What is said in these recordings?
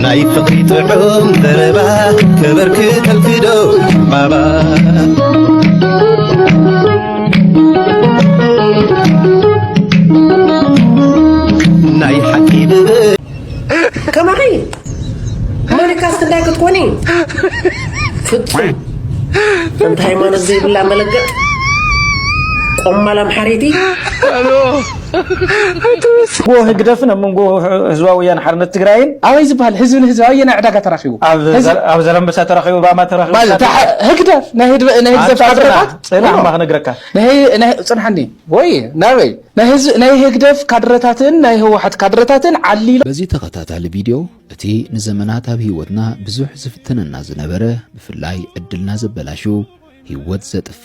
ናይ ፍቅሪ ጥዑም ዘረባ ክበርክት ተልክዶ ባባ ናይ ሓቂ كماهي مالك أصدقائك تكوني فطم أنت هاي ما نزيب الله ملقت قم ملام حريتي هو هقدفنا من جو هزواويان حرنا التجراين عايز بهال حزب هزواويان عداك تراخيو أو زلمة بس تراخيو بقى ما تراخيو بل هقدف نهيد زف كادرات صينا ما هنقرأك نهي صنحني وي ناوي نهي هقدف كادراتن نهي هو حد كادراتن علي بزي تغطات على الفيديو تي نزمنات بهيوتنا بزوح زفتنا الناس نبره بفلاي أدلنا زبلاشو هيوت زتف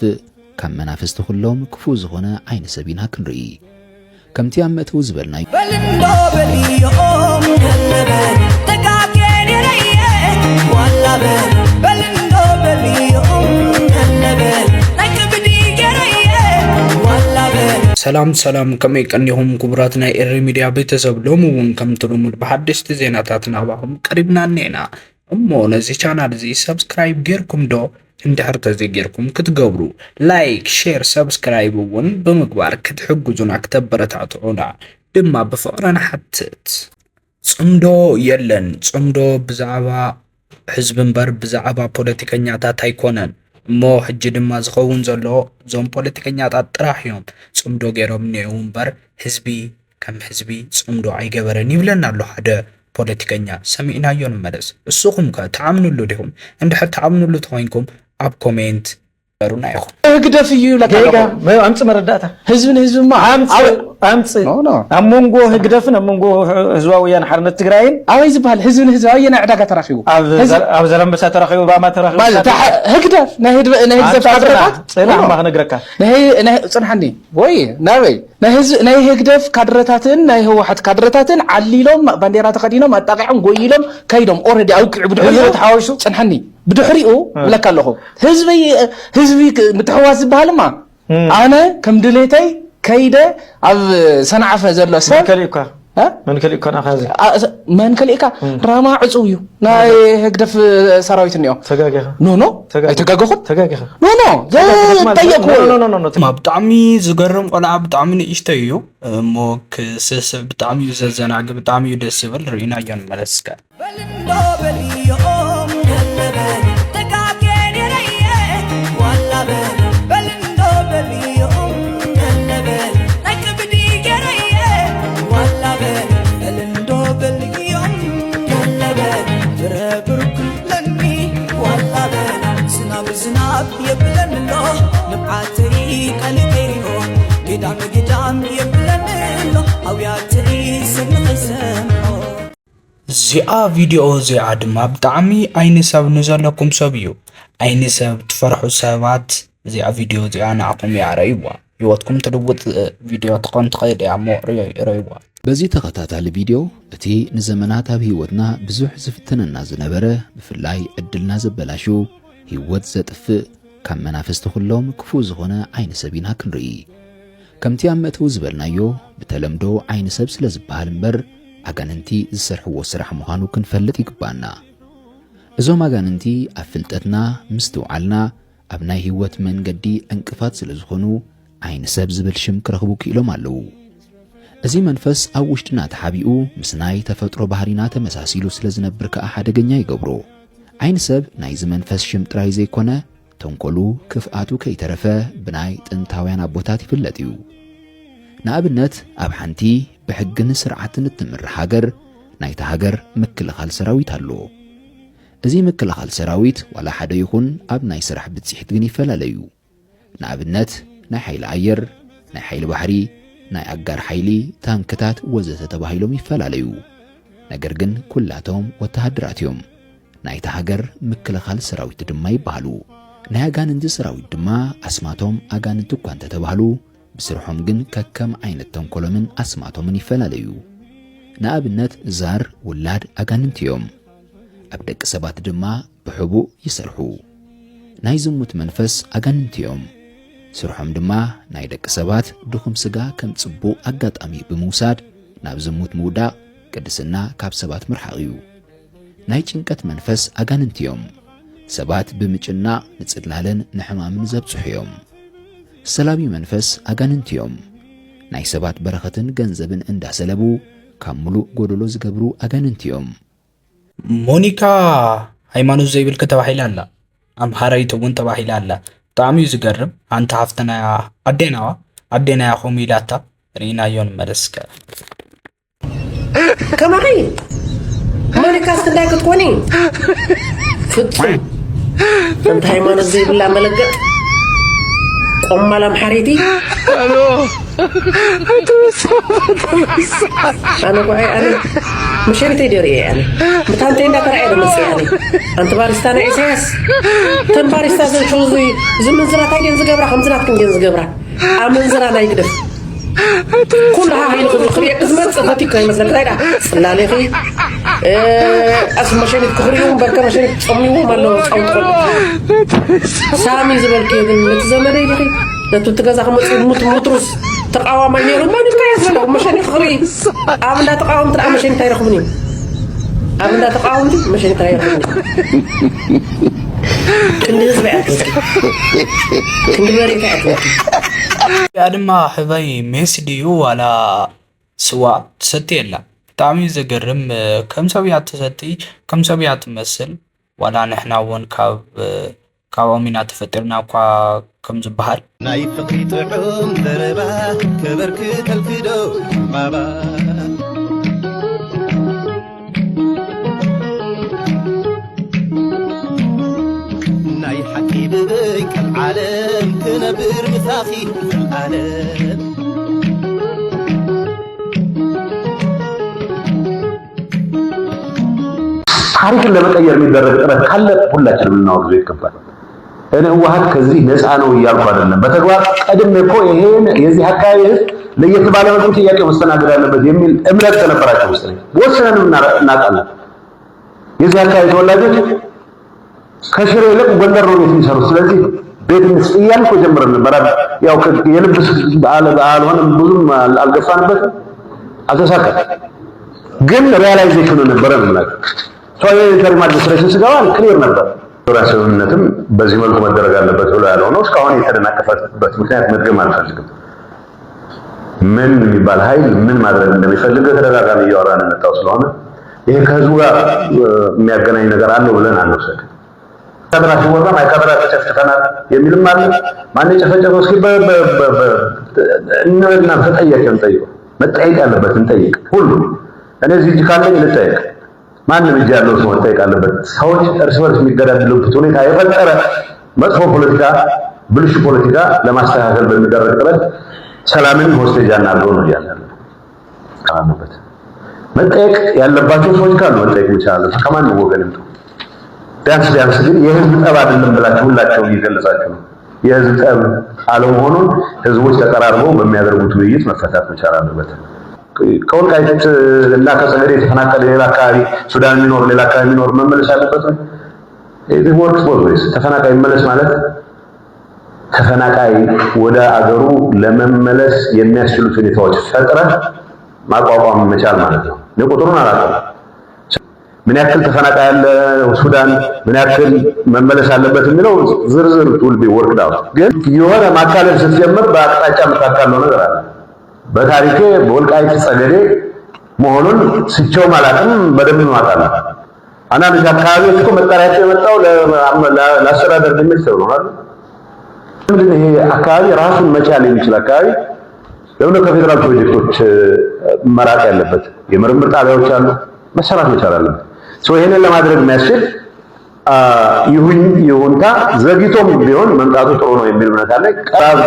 كم منافس تخلهم كفوز هنا عين سبينها كنري كم تيامت وزبلنا بلندو بليوم هلبل تكاكين يريه ولا بل بلندو بليوم هلبل نكبدي يريه ولا بل سلام كم يكنيهم كبراتنا إير ميديا بيتسب لومون كم تلومون بحدث زيناتاتنا باهم قريبنا نينا أمو نزي channel زي سبسكرايب غيركم دو اندحر تزيجيركم كتقبرو لايك شير سبسكرايب ون بمقبار كتحقزونا كتبرتعطعونا دما بفقرنا حتت صمدو يلن صمدو بزعبا حزب مبر بزعبا بوليتيكانياتا تايكونن مو حج دما زخون زلو زون بوليتيكانياتا طراحيوم صمدو غيروم نيو مبر حزبي كم حزبي صمدو عيقبرن يبلن اللو حدا بوليتيكانيا سمعنا يون مدس السوقم كتعاملوا له ديهم اندحر تعاملوا له توينكم اب كومنت برونا يخو هقدف يو لك ما امص مرداتا حزب ما امص امونغو هقدفنا امونغو هزواويان حرنا التجراين عايز بهال حزب هزواويان عداك تراخيو او زلمة بس تراخيو بقى ما تراخيو بل هقدف نهيد زف كادرات صينا ما هنقرأك نهي صنحني وي ناوي نهي هقدف كادراتن نهي هو حد كادراتن عليلهم بانديرات خدينهم اتاقعهم قويلهم كايدهم اوريدي اوقع بدحريو تحاوشو صنحني بدحريو لك الله حزبي متحواس بهالما انا كم دليتي كيده اب صنعفه زلو سب كليكا من كليكا اخازي من كليكا راما عصويو ناي هقدف سراويت نيو تغاغخ نو اي تغاغخ نو طيقوا نو ما بطعمي زغرم قلع بطعمي نيشتيو موك سس بطعمي ززناغ بطعمي دس يبل رينا ين ملسكا بلندو بليوم هلبل تكاكين يريه ولا بل بلندو بليوم هلبل نكبدي يريه ولا بل بلندو بليوم هلبل تربرك لني ولا بل سناب يبلن له نبعاتي قلبينو قدام يبلن له او ياتي سنقسمو زيا فيديو زيا دما بطعمي عين سب نزلكم سبيو عين سب تفرحوا سبات زيا فيديو زيا نعقم يا ريبوا يوتكم تلوت فيديو تقون تقيد يا مو ريبوا بزي تغطات فيديو اتي نزمنات بهيوتنا بزوح زفتنا زنبره بفلاي ادلنا زبلاشو هيوت زطف كم منافس تخلهم كفوز هنا عين سبينها كنري كمتي امتو زبلنايو بتلمدو عين سب سلازبال مبر አጋንንቲ ዝሰርሕዎ ስራሕ ምዃኑ ክንፈልጥ ይግባና እዞም አጋንንቲ አፍልጠትና ምስተውዓልና ኣብ ናይ ህይወት መንገዲ እንቅፋት ስለዝኾኑ ዓይን ሰብ ዝብል ሽም ክረኽቡ ክኢሎም ኣለዉ እዚ መንፈስ ኣብ ውሽጥና ተሓቢኡ ምስ ናይ ተፈጥሮ ባህሪና ተመሳሲሉ ስለዝነብር ከዓ ሓደገኛ ይገብሮ ዓይን ሰብ ናይ ዝመንፈስ ሽም ጥራይ ዘይኮነ ተንኮሉ ክፍኣቱ ከይተረፈ ብናይ ጥንታውያን ኣቦታት ይፍለጥ እዩ ንኣብነት ኣብ ሓንቲ بحقن سرعتن التمر حجر نايت حجر مكلخال سراويت هالو ازي مكلخال سراويت ولا حدا يكون اب ناي سرح بتسيحت غني فلاليو نابنت ناي حيل عير ناي حيل بحري ناي اجار حيلي تانكتات وزته تباهيلوم يفلاليو نجرجن كلاتهم وتهدراتيوم نايت حجر مكلخال سراويت دما يبالو ناي اغاننت سراويت دما اسماتهم اغاننت كانت تباهلو بسرحهم جن ككم عين التنقلمن أسمعتهم من يفلاليو نابنت زار ولاد أجاننتيوم أبدك سبات دما بحبو يسرحو نايزموت منفس أجاننتيوم سرحهم دما نايدك سبات دخم سجا كم تصبو أجات أمي بموساد نابزموت مودا قدسنا كاب سبات مرحقيو ናይ ጭንቀት መንፈስ ኣጋንንት እዮም ሰባት ብምጭና ንጽላልን ንሕማምን ዘብጽሑ እዮም ሰላቢ መንፈስ ኣጋንንት እዮም ናይ ሰባት በረኸትን ገንዘብን እንዳሰለቡ ካብ ሙሉእ ጎደሎ ዝገብሩ ኣጋንንት እዮም ሞኒካ ሃይማኖት ዘይብል ከተባሂላ ኣላ ኣምሓራይት እውን ተባሂላ ኣላ ብጣዕሚ እዩ ዝገርም ኣንተ ሃፍተና ኣዴናያ ኾሚላታ ርኢናዮን መለስከ ከማኸይ ሞኒካ እስክንዳይ ክትኮኒ ፍጹም أنت هيمانوت زي بالله ملقط قم على محاريتي أنا قوي أنا مشان تدري يعني بتانتين ده ترى أنا مسي يعني أنت بارستانا إساس تم بارستان شو زي زمن زرا تاجين زجبرة خمسة كن جن زجبرة أمن زرا لا يقدر كلها هاي الخلية اسمها صفتي كاي مثلا كذا لا ليه اسم مشان تخريهم بركة مشان تصمموا مالو أو تقول سامي زبل كذا نتزمر يا أخي نتوتجازا خمس متروس تقاوم ما ينيرون ما نكايس لهم مشان يخري أبدا تقاوم ترى مشان تايرخوني أبدا تقاوم مشان تايرخوني كندي زبعت كندي بريك أتوقع يا دما حباي مسديو ولا سوا ستيلا تعمي زجرم كم سبيعة تستي كم سبيعة تمثل ولا نحنا ون كاومينا تفترنا كم زبهر ناي فقري طعوم دربا كبرك تلفدو بابا ناي حكي ببيك العالم تنبر مثاخي في العالم ታሪክን ለመቀየር የሚደረግ ጥረት ካለ ሁላችንም ልናወግዘው ይገባል። እኔ ህወሓት ከዚህ ነፃ ነው እያልኩ አይደለም። በተግባር ቀድሜ እኮ ይሄን የዚህ አካባቢ ህዝብ ለየት ባለ መልኩ ጥያቄ መስተናገድ አለበት የሚል እምነት ከነበራቸው ውስጥ ነኝ። ወሰነንም እናውቃለን። የዚህ አካባቢ ተወላጆች ከሽሬ ይልቅ ጎንደር ነው ቤት የሚሰሩት። ስለዚህ ቤት እንስጥ እያልኩ ጀምረን ነበር። ያው የልብስ አልሆነም፣ ብዙም አልገፋንበትም፣ አልተሳካም። ግን ሪያላይዜሽኑ ነበረ ማለት ሶይተር ማድረስረሽ ሲጋር ክሊር ነበር። ራስውነትም በዚህ መልኩ መደረግ አለበት ብሎ ያለው ነው። እስካሁን የተደናቀፈበት ምክንያት መድገም አልፈልግም። ምን የሚባል ኃይል ምን ማድረግ እንደሚፈልግ ተደጋጋሚ እያወራን እንጣው ስለሆነ ይሄ ከህዝቡ ጋር የሚያገናኝ ነገር አለው ብለን አንወሰድ። ተደራሽ ወጣ ማይካድራ ተጨፍጭፈናል የሚልም አለ። ማን የጨፈጨፈው እስኪ እና ተጠያቂውን ጠይቁ። መጠየቅ ያለበትን ጠይቅ። ሁሉ እኔ እዚህ ካለኝ ልጠይቅ። ማንም እጅ ያለው ሰው መጠየቅ አለበት። ሰዎች እርስ በርስ የሚገዳደሉበት ሁኔታ የፈጠረ መጥፎ ፖለቲካ፣ ብልሹ ፖለቲካ ለማስተካከል በሚደረግ ጥረት ሰላምን ሆስቴጅ አናድርገው ነው ያለው። ካለበት መጠየቅ ያለባቸው ሰዎች ካሉ መጠየቅ ይችላሉ። ከማንም ወገን ነው። ቢያንስ ግን የህዝብ ጠብ አይደለም ብላችሁ ሁላችሁም እየገለጻችሁ ነው። የህዝብ ጠብ አለመሆኑን ህዝቦች ተቀራርበው በሚያደርጉት ውይይት መፈታት መቻል አለበት። ከወልቃይት እና ከጸገዴ የተፈናቀለ ሌላ አካባቢ ሱዳን የሚኖር ሌላ አካባቢ የሚኖር መመለስ አለበት ነው። ይሄ ወርክስ ቦዝ ተፈናቃይ መመለስ ማለት ተፈናቃይ ወደ አገሩ ለመመለስ የሚያስችሉት ሁኔታዎች ፈጥረህ ማቋቋም መቻል ማለት ነው። ቁጥሩን አላውቅም፣ ምን ያክል ተፈናቃይ ያለ ሱዳን ምን ያክል መመለስ አለበት የሚለው ዝርዝር ቱል ቢ ወርክድ አውት። ግን የሆነ ማካለል ስትጀምር በአቅጣጫ መካከለው ነገር አለ። በታሪኬ በወልቃይት ጸገዴ መሆኑን ስቸው ማለትም በደንብ ማጣላ አና ልጅ አካባቢ እኮ መጣሪያቸው የመጣው ለአስተዳደር ሚኒስትር ነው አይደል? ይሄ አካባቢ ራሱን መቻል የሚችል አካባቢ ለምን ከፌደራል ፕሮጀክቶች መራቅ ያለበት የምርምር ጣቢያዎች አሉ፣ መሰራት መቻል አለበት። ይሄንን ለማድረግ የሚያስችል ይሁንታ ዘግይቶም ቢሆን መምጣቱ ጥሩ ነው የሚል እምነት አለ። ቀራብ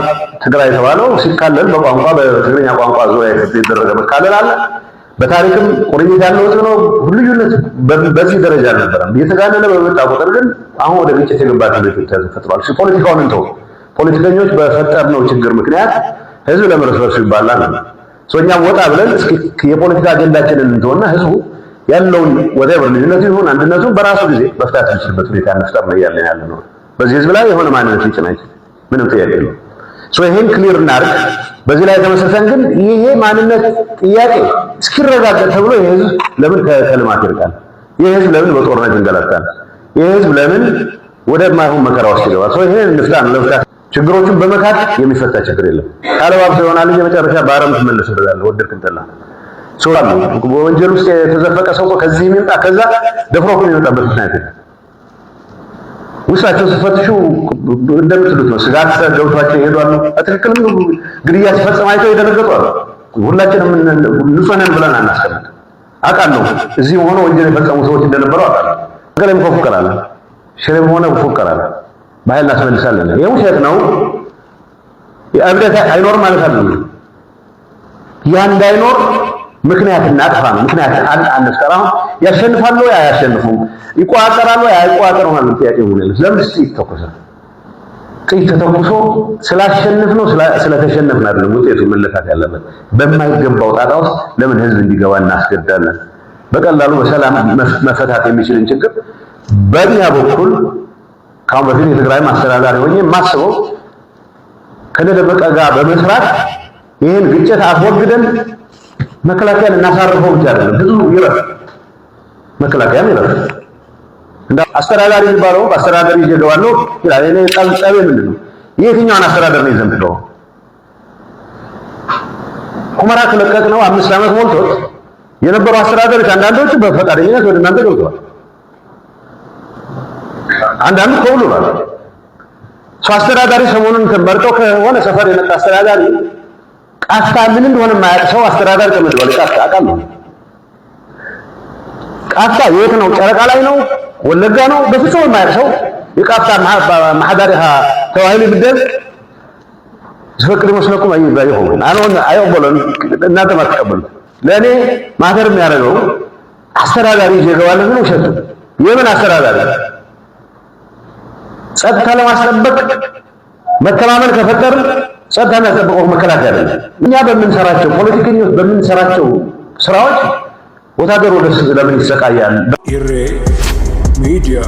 ትግራይ የተባለው ሲካለል በቋንቋ በትግርኛ ቋንቋ ዙሪያ የተደረገ መካለል አለ። በታሪክም ቁርኝት ያለው ነው። ልዩነት በዚህ ደረጃ አልነበረም። እየተጋነነ በመጣ ቁጥር ግን አሁን ወደ ግጭት የገባበት ተፈጥሯል። ፖለቲካውን እንተው። ፖለቲከኞች በፈጠርነው ችግር ምክንያት ህዝብ ለመረስበርሱ ይባላል ነው። እኛም ወጣ ብለን እስኪ የፖለቲካ አጀንዳችንን እንተውና ህዝቡ ያለውን ወደበር ልዩነቱ ይሁን አንድነቱን በራሱ ጊዜ መፍታት የሚችልበት ሁኔታ እንፍጠር ነው ያለ ነው። በዚህ ህዝብ ላይ የሆነ ማንነት ሊጭናይ ምንም ጥያቄ የለውም። ይሄን ክሊር እናድርግ። በዚህ ላይ ተመሰረተን ግን ይሄ ማንነት ጥያቄ እስኪረጋገጥ ተብሎ ይሄ ህዝብ ለምን ከልማት ይርቃል? ይህ ህዝብ ለምን በጦርነት ይንገላታል? ይህ ህዝብ ለምን ወደማይሆን መከራ ውስጥ ይገባል? ሰው ይሄን እንፍታን ለፍታት ችግሮቹን በመካድ የሚፈታ ችግር የለም። ካለባብሰው ይሆናል እንጂ መጨረሻ በአረም ትመለስበታለህ። ወደድክም ጠላህ ሰው አለ በወንጀል ውስጥ የተዘፈቀ ሰው ከዚህ የሚመጣ ከዛ ደፍሮ የሚመጣበት ምክንያት የለም። ውስጣቸው ሲፈትሹ እንደምትሉት ነው። ስጋት ገብቷቸው ይሄዳሉ። ትክክልም ግድያ ሲፈጸም አይተው ይደነገጡ አሉ። ሁላችንም ንጹህ ነን ብለን አናስቀምጥ። አውቃለሁ እዚህ ሆኖ ወንጀል የፈጸሙ ሰዎች እንደነበሩ አውቃለሁ። ገለም ይፎክራል፣ ሽሬም ሆነ ይፎክራል። በኃይል እናስመልሳለን። ይሄ ውሸት ነው። የእብደት አይኖርም ማለት አይደለም። ያ እንዳይኖር ምክንያት እናጥፋ ነው። ምክንያት አንፍጠራ። ያሸንፋሉ ወይ አያሸንፉም? ይቋጠራሉ ወይ አይቋጠሩም? ማለት ጥያቄ ነው። ለምን ይተኮሳል? ጥይት ተተኩሶ ስላሸንፍ ነው ስለተሸነፍን አይደለም ውጤቱ መለካት ያለበት። በማይገባው ጣጣ ውስጥ ለምን ህዝብ እንዲገባ እናስገዳለን? በቀላሉ በሰላም መፈታት የሚችልን ችግር በእኛ በኩል ካሁን በፊት የትግራይ ማስተዳዳሪ ሆኜ የማስበው ከደበቀ ጋር በመስራት ይህን ግጭት አስወግደን መከላከያ እናሳርፈው ብቻ አይደለም፣ ብዙ ይረፍ መከላከያም ይረፍ። እንደ አስተዳዳሪ የሚባለው በአስተዳዳሪ ይገባለው ይላል። እኔ ጠብጠቤ ምንድን ነው የትኛውን አስተዳደር ነው ይዘምተው? ሁመራ ከለቀቅ ነው 5 ዓመት ሞልቶት የነበሩ አስተዳዳሪዎች አንዳንዶቹ በፈቃደኝነት ወደ እናንተ ገብተዋል። አንዳንዱ ከሁሉ ነው ሰው አስተዳዳሪ ሰሞኑን ተመርጦ ከሆነ ሰፈር የመጣ አስተዳዳሪ ቃፍታ ምን እንደሆነ የማያውቅ ሰው አስተዳዳሪ ተመድቧል። ቃፍታ አውቃለሁ። ቃፍታ የት ነው? ጨረቃ ላይ ነው? ወለጋ ነው? በፍጹም የማያውቅ ሰው የቃፍታ ማህዳሪሃ ተዋህሊ ብደል ዝፈቅድ መስለኩም አይባይሁን አሁን አይወበለን እናንተ ማትቀበሉ ለኔ ማተር የሚያደርገው አስተዳዳሪ ይገባል ነው ሸቱ የምን አስተዳዳሪ ጸጥታ ለማስጠበቅ መተማመን ከፈጠር ጸጥታ የሚያስጠብቀው መከላከያ አይደለም። እኛ በምንሰራቸው ፖለቲከኞች በምንሰራቸው ስራዎች ወታደሩ ለምን ይሰቃያል? ኢሬ ሚዲያ